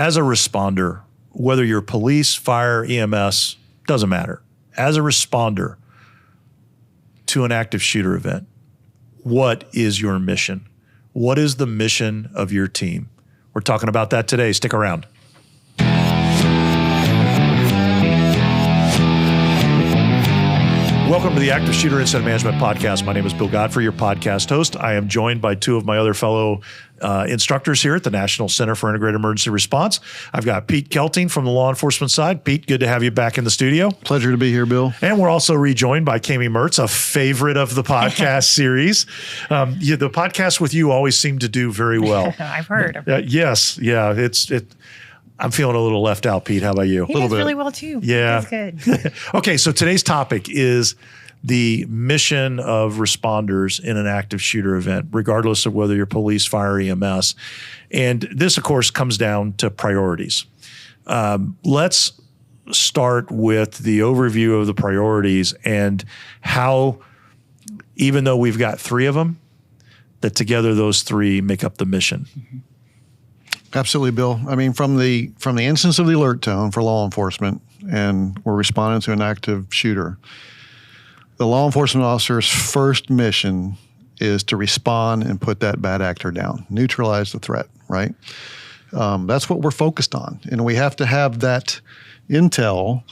as a responder, whether you're police, fire, EMS, doesn't matter. As a responder to an active shooter event, what is your mission? What is the mission of your team? We're talking about that today. Stick around. Welcome to the Active Shooter Incident Management Podcast. My name is Bill Godfrey, your podcast host. I am joined by two of my other fellow instructors here at the National Center for Integrated Emergency Response. I've got Pete Kelting from the law enforcement side. Pete, good to have you back in the studio. Pleasure to be here, Bill. And we're also rejoined by Kami Mertz, a favorite of the podcast series. The podcasts with you always seem to do very well. I've heard. Yes. Yeah. I'm feeling a little left out, Pete. How about you? He does really well too. Yeah. That's good. Okay. So today's topic is the mission of responders in an active shooter event, regardless of whether you're police, fire, EMS. And this, of course, comes down to priorities. Let's start with the overview of the priorities and how, even though we've got three of them, that together those three make up the mission. Mm-hmm. Absolutely, Bill. I mean, from the instance of the alert tone for law enforcement, and we're responding to an active shooter, the law enforcement officer's first mission is to respond and put that bad actor down, neutralize the threat, right? That's what we're focused on. And we have to have that intel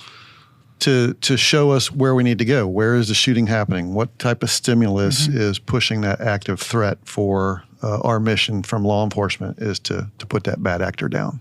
to show us where we need to go. Where is the shooting happening? What type of stimulus is pushing that active threat for our mission from law enforcement is to put that bad actor down.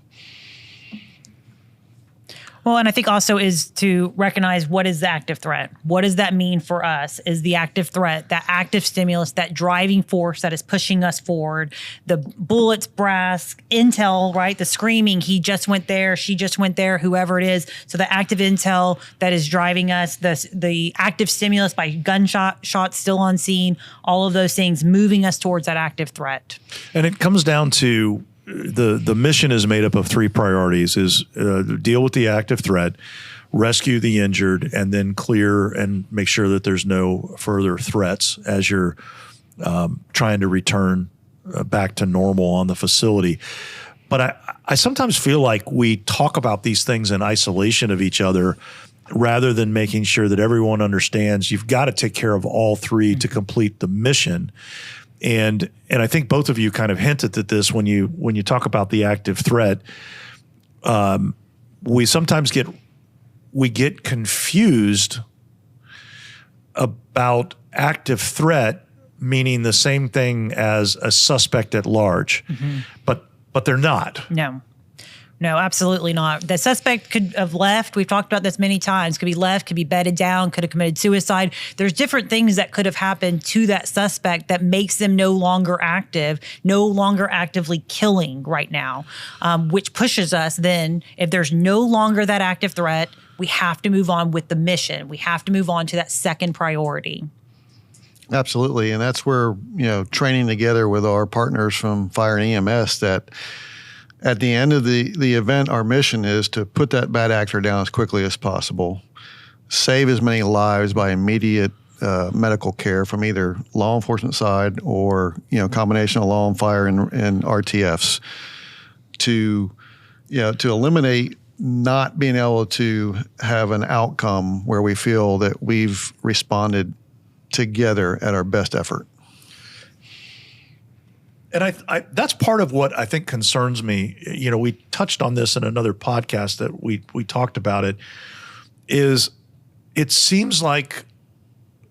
Well, and I think also is to recognize what is the active threat. What does that mean for us? Is the active threat, that active stimulus, that driving force that is pushing us forward, the bullets, brass, intel, right? The screaming, he just went there, she just went there, whoever it is. So the active intel that is driving us, the active stimulus by shots still on scene, all of those things moving us towards that active threat. And it comes down to the mission is made up of three priorities: is deal with the active threat, rescue the injured, and then clear and make sure that there's no further threats as you're trying to return back to normal on the facility. But I sometimes feel like we talk about these things in isolation of each other rather than making sure that everyone understands you've got to take care of all three to complete the mission. And I think both of you kind of hinted at this when you talk about the active threat. We sometimes get confused about active threat meaning the same thing as a suspect at large, but they're not. No, absolutely not. The suspect could have left. We've talked about this many times. Could be left, could be bedded down, could have committed suicide. There's different things that could have happened to that suspect that makes them no longer active, no longer actively killing right now, which pushes us then, if there's no longer that active threat, we have to move on with the mission. We have to move on to that second priority. Absolutely. And that's where, training together with our partners from fire and EMS, that at the end of the event, our mission is to put that bad actor down as quickly as possible, save as many lives by immediate medical care from either law enforcement side or, combination of law and fire and RTFs to eliminate not being able to have an outcome where we feel that we've responded together at our best effort. And I that's part of what I think concerns me. We touched on this in another podcast that we talked about it, is it seems like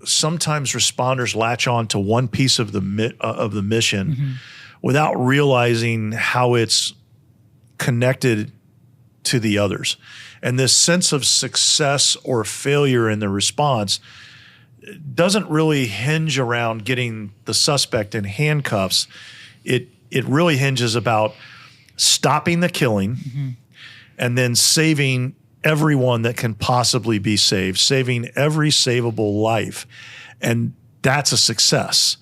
sometimes responders latch on to one piece of the mission without realizing how it's connected to the others. And this sense of success or failure in the response doesn't really hinge around getting the suspect in handcuffs. It really hinges about stopping the killing and then saving everyone that can possibly be saved, saving every savable life. And that's a success.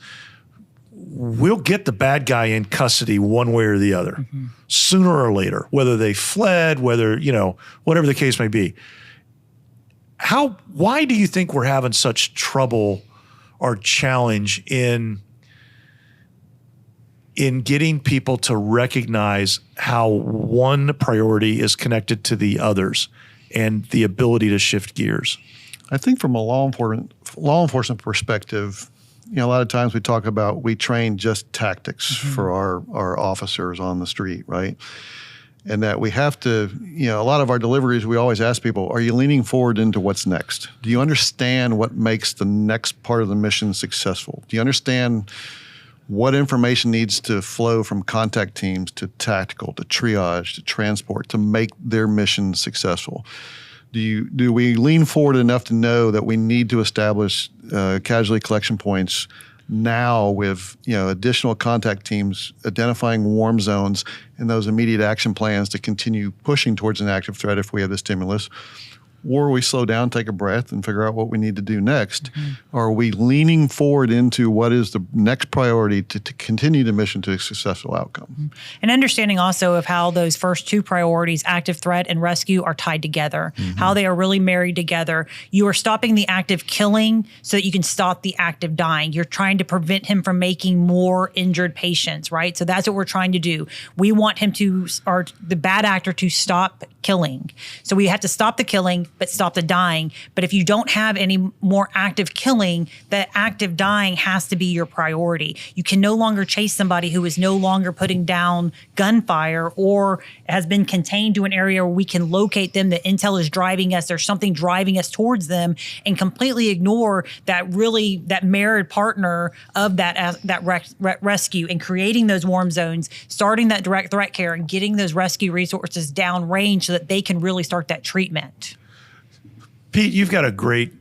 We'll get the bad guy in custody one way or the other, sooner or later, whether they fled, whether, whatever the case may be. Why do you think we're having such trouble or challenge in in getting people to recognize how one priority is connected to the others and the ability to shift gears? I think from a law enforcement perspective, a lot of times we train just tactics for our officers on the street, right? And that we have to, a lot of our deliveries, we always ask people, are you leaning forward into what's next? Do you understand what makes the next part of the mission successful? Do you understand what information needs to flow from contact teams to tactical, to triage, to transport to make their mission successful? Do we lean forward enough to know that we need to establish casualty collection points now with additional contact teams identifying warm zones and those immediate action plans to continue pushing towards an active threat if we have the stimulus? Or we slow down, take a breath, and figure out what we need to do next? Or are we leaning forward into what is the next priority to continue the mission to a successful outcome? And understanding also of how those first two priorities, active threat and rescue, are tied together, how they are really married together. You are stopping the active killing so that you can stop the active dying. You're trying to prevent him from making more injured patients, right? So that's what we're trying to do. We want him or the bad actor to stop killing. So we have to stop the killing, but stop the dying. But if you don't have any more active killing, that active dying has to be your priority. You can no longer chase somebody who is no longer putting down gunfire or has been contained to an area where we can locate them, the intel is driving us, there's something driving us towards them, and completely ignore that married partner of that rescue, and creating those warm zones, starting that direct threat care, and getting those rescue resources downrange so that they can really start that treatment. Pete, you've got a great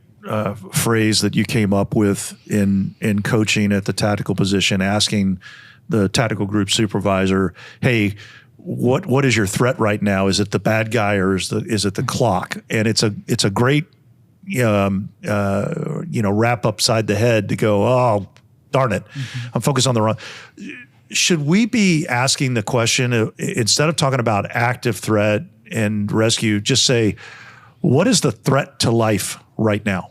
phrase that you came up with in coaching at the tactical position, asking the tactical group supervisor, hey, what is your threat right now? Is it the bad guy or is it the clock? And it's a great wrap upside the head to go, oh, darn it, I'm focused on the wrong. Should we be asking the question, instead of talking about active threat and rescue, just say, what is the threat to life right now?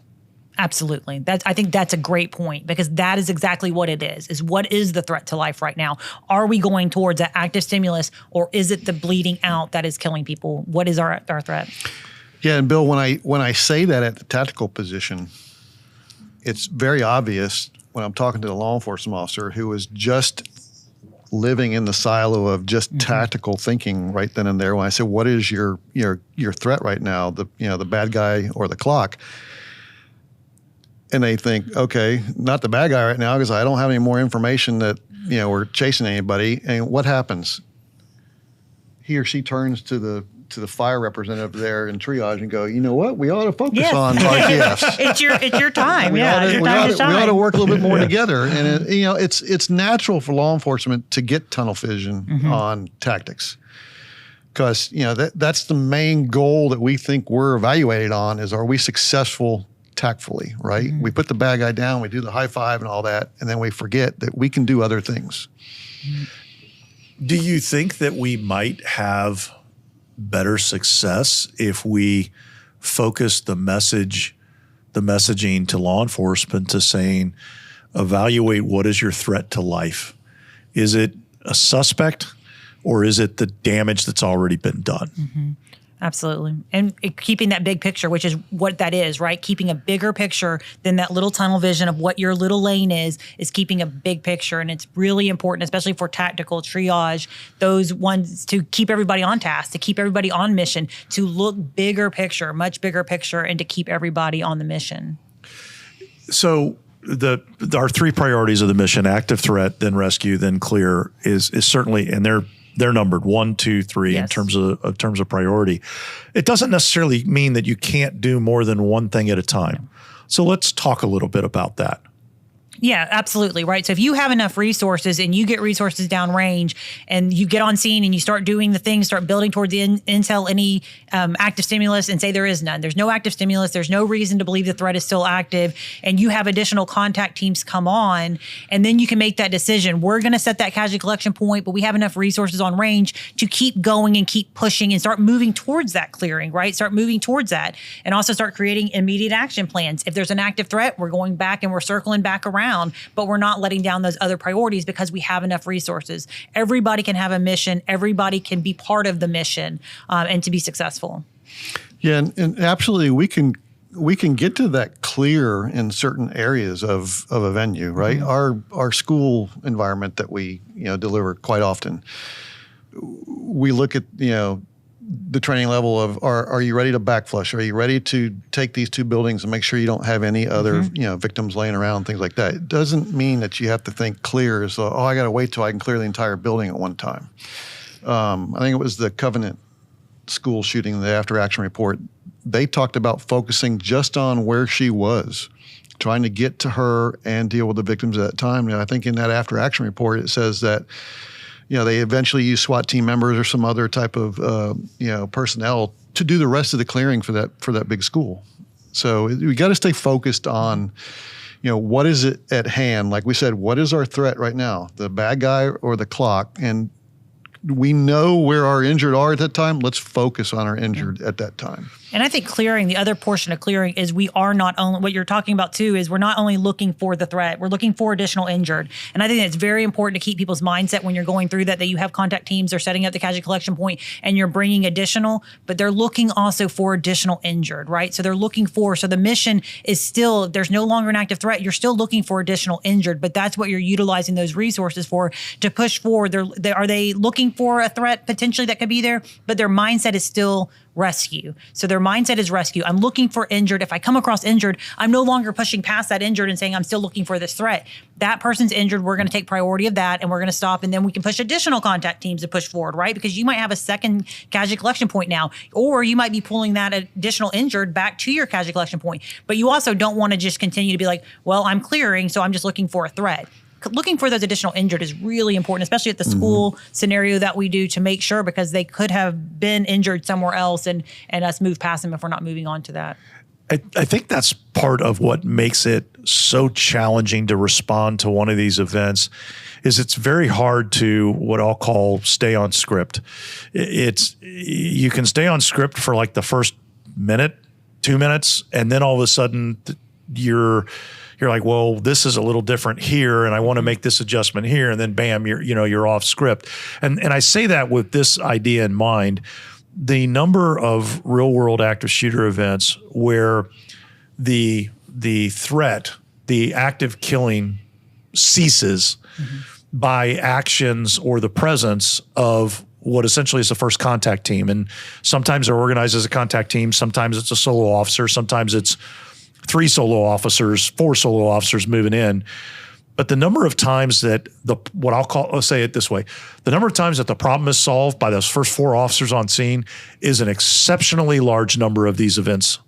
Absolutely. I think that's a great point, because that is exactly what it is what is the threat to life right now? Are we going towards that active stimulus, or is it the bleeding out that is killing people? What is our threat? Yeah, and Bill, when I say that at the tactical position, it's very obvious when I'm talking to the law enforcement officer who is just living in the silo of just tactical thinking right then and there. When I say, what is your threat right now? The bad guy or the clock? And they think, okay, not the bad guy right now, because I don't have any more information that, we're chasing anybody. And what happens? He or she turns to the fire representative there in triage and go, you know what? We ought to focus on RTFs. It's your time. We ought to work a little bit more together. And it's natural for law enforcement to get tunnel vision on tactics, because that's the main goal that we think we're evaluated on is, are we successful tactfully, right? We put the bad guy down, we do the high five and all that, and then we forget that we can do other things. Do you think that we might have better success if we focus the messaging to law enforcement to saying, evaluate what is your threat to life? Is it a suspect, or is it the damage that's already been done? Absolutely. And keeping that big picture, which is what that is, right? Keeping a bigger picture than that little tunnel vision of what your little lane is keeping a big picture. And it's really important, especially for tactical triage, those ones, to keep everybody on task, to keep everybody on mission, to look bigger picture, much bigger picture, and to keep everybody on the mission. So our three priorities of the mission, active threat, then rescue, then clear, is certainly, and they're numbered 1, 2, 3 Yes. in terms of priority. It doesn't necessarily mean that you can't do more than one thing at a time. So let's talk a little bit about that. Yeah, absolutely. Right. So if you have enough resources and you get resources downrange and you get on scene and you start doing the things, start building towards the intel, any active stimulus, and say there is none. There's no active stimulus. There's no reason to believe the threat is still active. And you have additional contact teams come on, and then you can make that decision. We're going to set that casualty collection point, but we have enough resources on range to keep going and keep pushing and start moving towards that clearing, right? Start moving towards that, and also start creating immediate action plans. If there's an active threat, we're going back and we're circling back around. ground, but we're not letting down those other priorities because we have enough resources. Everybody can have a mission. Everybody can be part of the mission and to be successful. Yeah, and absolutely, we can get to that clear in certain areas of a venue, right? Our school environment that we deliver quite often, we look at the training level of are you ready to backflush? Are you ready to take these two buildings and make sure you don't have any other victims laying around, things like that? It doesn't mean that you have to think clear as I got to wait till I can clear the entire building at one time. I think it was the Covenant school shooting, the after action report. They talked about focusing just on where she was, trying to get to her and deal with the victims at that time. And I think in that after action report, it says that they eventually use SWAT team members or some other type of personnel to do the rest of the clearing for that big school. So we got to stay focused on what is it at hand. Like we said, what is our threat right now? The bad guy or the clock? And we know where our injured are at that time. Let's focus on our injured at that time. And I think clearing, the other portion of clearing is we are not only, what you're talking about too, is we're not only looking for the threat, we're looking for additional injured. And I think it's very important to keep people's mindset when you're going through that you have contact teams or setting up the casualty collection point and you're bringing additional, but they're looking also for additional injured, right? So they're looking for, so the mission is still, there's no longer an active threat. You're still looking for additional injured, but that's what you're utilizing those resources for to push forward. Are they looking for a threat potentially that could be there, but their mindset is still rescue. So their mindset is rescue. I'm looking for injured. If I come across injured, I'm no longer pushing past that injured and saying I'm still looking for this threat. That person's injured. We're going to take priority of that and we're going to stop, and then we can push additional contact teams to push forward, right? Because you might have a second casualty collection point now, or you might be pulling that additional injured back to your casualty collection point. But you also don't want to just continue to be like, well, I'm clearing, so I'm just looking for a threat. Looking for those additional injured is really important, especially at the school scenario that we do, to make sure, because they could have been injured somewhere else and us move past them if we're not moving on to that. I think that's part of what makes it so challenging to respond to one of these events is it's very hard to what I'll call stay on script. You can stay on script for like the first minute, 2 minutes, and then all of a sudden you're like, well, this is a little different here, and I want to make this adjustment here, and then bam, you're off script. And I say that with this idea in mind. The number of real world active shooter events where the threat, the active killing ceases by actions or the presence of what essentially is the first contact team. And sometimes they're organized as a contact team. Sometimes it's a solo officer. Sometimes it's 3 solo officers, 4 solo officers moving in. But the number of times that let's say it this way, the number of times that the problem is solved by those first 4 officers on scene is an exceptionally large number of these events.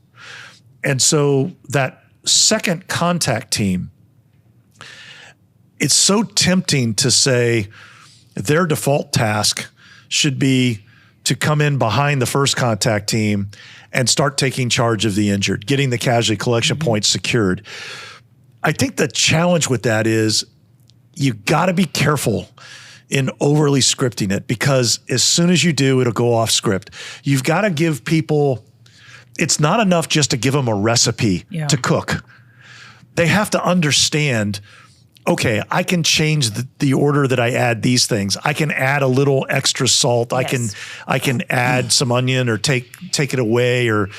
And so that second contact team, it's so tempting to say their default task should be to come in behind the first contact team and start taking charge of the injured, getting the casualty collection points secured. I think the challenge with that is you got to be careful in overly scripting it, because as soon as you do, it'll go off script. You've got to give people, it's not enough just to give them a recipe to cook. They have to understand, okay, I can change the order that I add these things. I can add a little extra salt. Yes. I can add some onion or take it away, or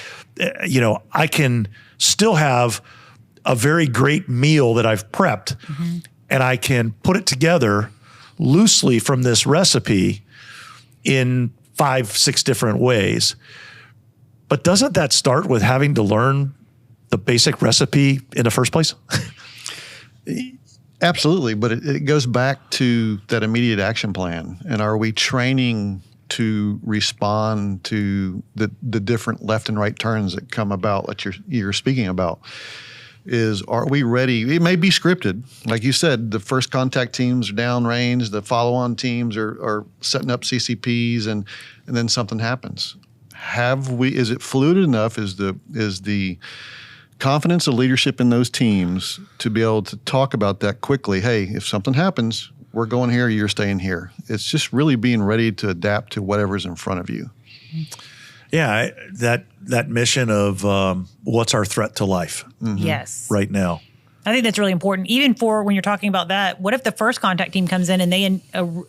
I can still have a very great meal that I've prepped, and I can put it together loosely from this recipe in 5-6 different ways. But doesn't that start with having to learn the basic recipe in the first place? Absolutely, but it goes back to that immediate action plan. And are we training to respond to the different left and right turns that come about that you're speaking about? Are we ready? It may be scripted. Like you said, the first contact teams are downrange, the follow-on teams are setting up CCPs, and then something happens. Is it fluid enough? Is the confidence of leadership in those teams to be able to talk about that quickly? Hey, if something happens, we're going here, you're staying here. It's just really being ready to adapt to whatever's in front of you. Yeah, that mission of what's our threat to life Yes. right now. I think that's really important. Even for when you're talking about that, what if the first contact team comes in and they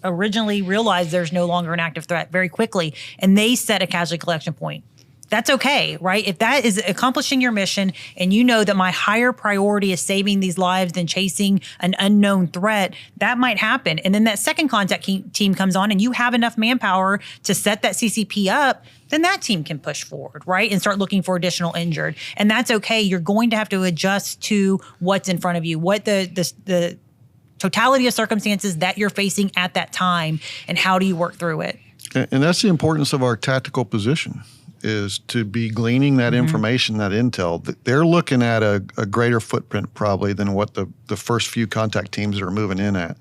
originally realize there's no longer an active threat very quickly, and they set a casualty collection point? That's okay, right? If that is accomplishing your mission and you know that my higher priority is saving these lives than chasing an unknown threat, that might happen. And then that second contact team comes on and you have enough manpower to set that CCP up, then that team can push forward, right? And start looking for additional injured. And that's okay. You're going to have to adjust to what's in front of you, what the totality of circumstances that you're facing at that time, and how do you work through it. And that's the importance of our tactical position, is to be gleaning that information, that intel. They're looking at a greater footprint probably than what the first few contact teams are moving in at.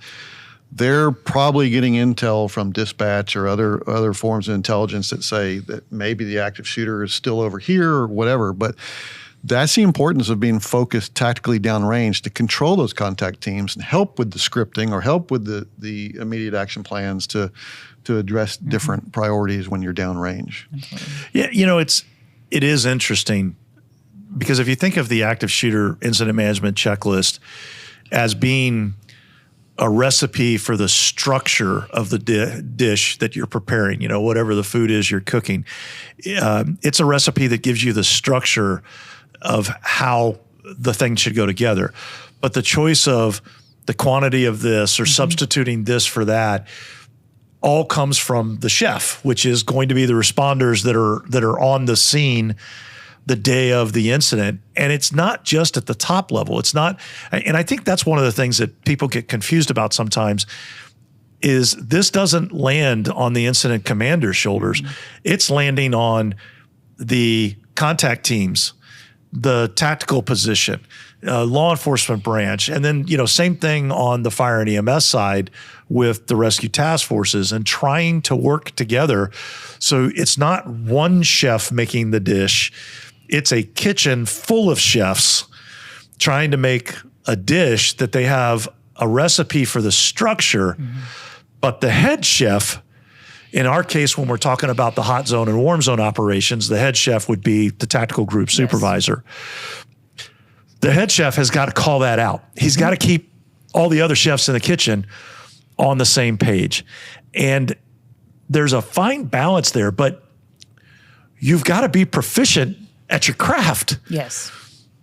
They're probably getting intel from dispatch or other forms of intelligence that say that maybe the active shooter is still over here or whatever. But that's the importance of being focused tactically downrange to control those contact teams and help with the scripting or help with the immediate action plans to address different priorities when you're downrange. Yeah, it is interesting because if you think of the active shooter incident management checklist as being a recipe for the structure of the dish that you're preparing, whatever the food is you're cooking, it's a recipe that gives you the structure of how the thing should go together. But the choice of the quantity of this or substituting this for that all comes from the chef, which is going to be the responders that are on the scene the day of the incident. And it's not just at the top level. It's not, and I think that's one of the things that people get confused about sometimes, is this doesn't land on the incident commander's shoulders. It's landing on the contact teams, the tactical position, law enforcement branch, and then, same thing on the fire and EMS side with the rescue task forces, and trying to work together. So it's not one chef making the dish. It's a kitchen full of chefs trying to make a dish that they have a recipe for the structure, but the head chef, in our case, when we're talking about the hot zone and warm zone operations, the head chef would be the tactical group supervisor. Yes. The head chef has got to call that out. He's got to keep all the other chefs in the kitchen on the same page. And there's a fine balance there, but you've got to be proficient at your craft. Yes.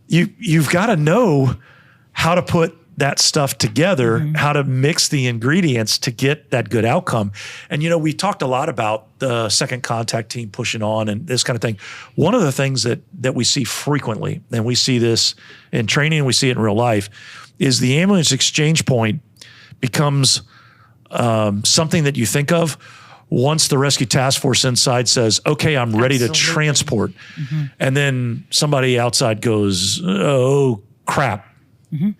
You've got to know how to put that stuff together, how to mix the ingredients to get that good outcome. And, we talked a lot about the second contact team pushing on and this kind of thing. One of the things that we see frequently, and we see this in training and we see it in real life, is the ambulance exchange point becomes something that you think of once the rescue task force inside says, okay, I'm ready to transport. And then somebody outside goes, oh, crap. And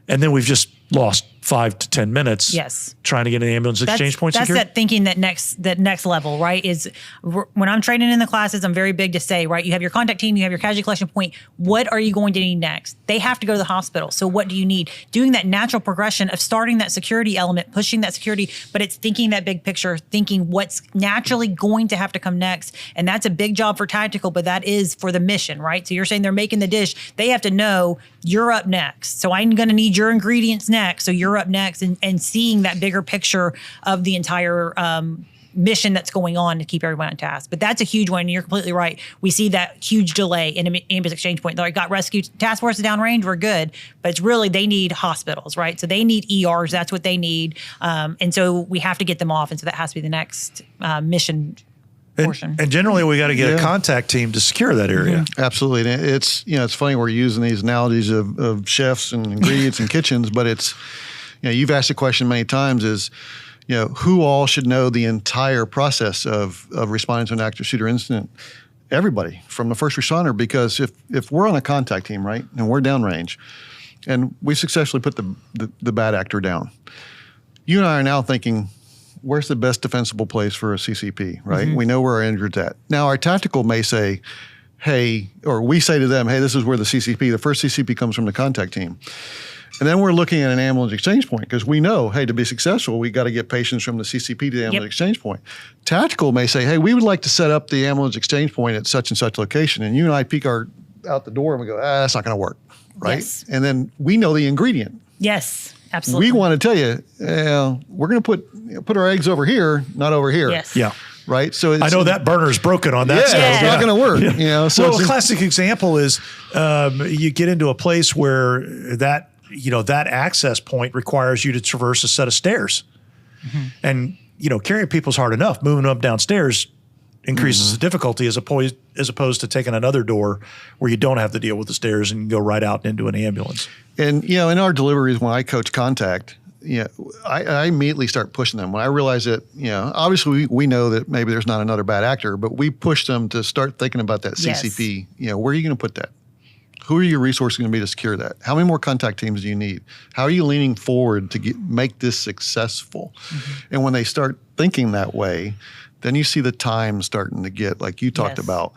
then we've just lost 5 to 10 minutes trying to get an ambulance exchange point secured. That's that thinking that next level, right? Is when I'm training in the classes, I'm very big to say, right, you have your contact team, you have your casualty collection point. What are you going to need next? They have to go to the hospital. So what do you need? Doing that natural progression of starting that security element, pushing that security, but it's thinking that big picture, thinking what's naturally going to have to come next. And that's a big job for tactical, but that is for the mission, right? So you're saying they're making the dish. They have to know you're up next. So I'm going to need your ingredients next. So you're up next, and seeing that bigger picture of the entire mission that's going on to keep everyone on task. But that's a huge one. And you're completely right. We see that huge delay in ambulance exchange point. They got rescue task forces downrange, we're good. But it's really, they need hospitals, right? So they need ERs. That's what they need. And so we have to get them off. And so that has to be the next mission portion. And generally, we got to get a contact team to secure that area. Absolutely. And it's funny we're using these analogies of chefs and ingredients and kitchens, but it's, you've asked the question many times is, who all should know the entire process of responding to an active shooter incident? Everybody, from the first responder, because if we're on a contact team, right, and we're downrange, and we successfully put the bad actor down, you and I are now thinking, where's the best defensible place for a CCP, right? We know where our injured's at. Now, our tactical may say, hey, or we say to them, hey, this is where the first CCP comes from the contact team. And then we're looking at an ambulance exchange point because we know, hey, to be successful, we got to get patients from the CCP to the ambulance exchange point. Tactical may say, hey, we would like to set up the ambulance exchange point at such and such location. And you and I pique our out the door and we go, that's not going to work, right? Yes. And then we know the ingredient. Yes, absolutely. We want to tell you, we're going to put our eggs over here, not over here. Yes. Yeah. Right. So I know that burner's broken on that stove. it's not going to work. You know, so well, a classic example is you get into a place where that access point requires you to traverse a set of stairs, and carrying people's hard enough. Moving them downstairs increases the difficulty as opposed to taking another door where you don't have to deal with the stairs and you go right out into an ambulance. And in our deliveries, when I coach contact, I immediately start pushing them. When I realize that, obviously we know that maybe there's not another bad actor, but we push them to start thinking about that CCP. Yes. Where are you going to put that? Who are your resources going to be to secure that? How many more contact teams do you need? How are you leaning forward to make this successful? And when they start thinking that way, then you see the time starting to get, like you talked about,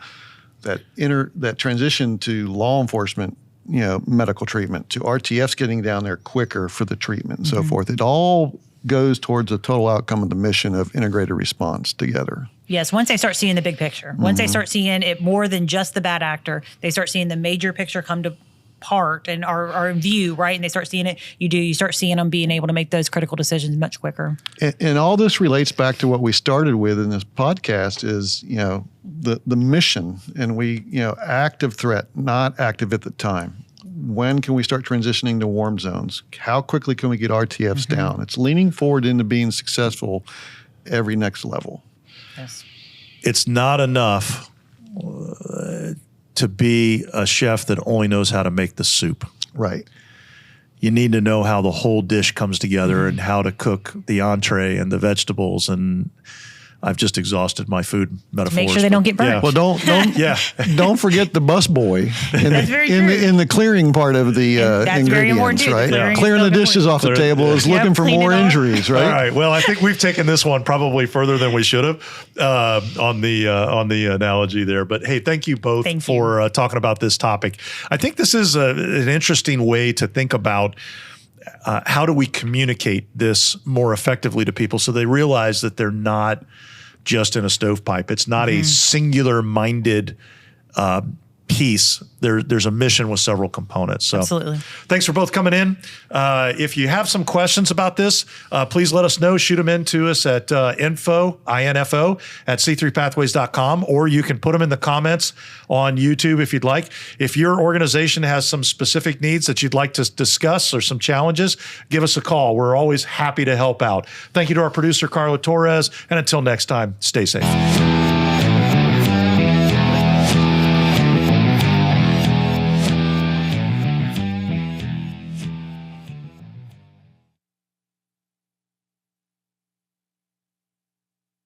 that transition to law enforcement, medical treatment, to RTFs getting down there quicker for the treatment and so forth. It all goes towards the total outcome of the mission of integrated response together. Yes, once they start seeing the big picture, once they start seeing it more than just the bad actor, they start seeing the major picture come to part and are in view, right? And they start seeing it, you start seeing them being able to make those critical decisions much quicker. And all this relates back to what we started with in this podcast is, the mission, and active threat, not active at the time. When can we start transitioning to warm zones? How quickly can we get RTFs down? It's leaning forward into being successful every next level. Yes. It's not enough to be a chef that only knows how to make the soup. Right. You need to know how the whole dish comes together and how to cook the entree and the vegetables. And I've just exhausted my food metaphors. Make sure they don't get burnt. Yeah. Well, don't forget the busboy That's very true. in the clearing part of the that's very important ingredients, too. The right? clearing is Clearing so the dishes off the Clear- table is looking for clean more it up. injuries, right? All right. Well, I think we've taken this one probably further than we should have on the analogy there. But hey, thank you both for talking about this topic. I think this is an interesting way to think about how do we communicate this more effectively to people so they realize that they're not just in a stovepipe. It's not a singular-minded piece. There's a mission with several components. So Absolutely. Thanks for both coming in. If you have some questions about this, please let us know. Shoot them in to us at info at c3pathways.com, or you can put them in the comments on YouTube if you'd like. If your organization has some specific needs that you'd like to discuss or some challenges, give us a call. We're always happy to help out. Thank you to our producer, Carla Torres, and until next time, stay safe.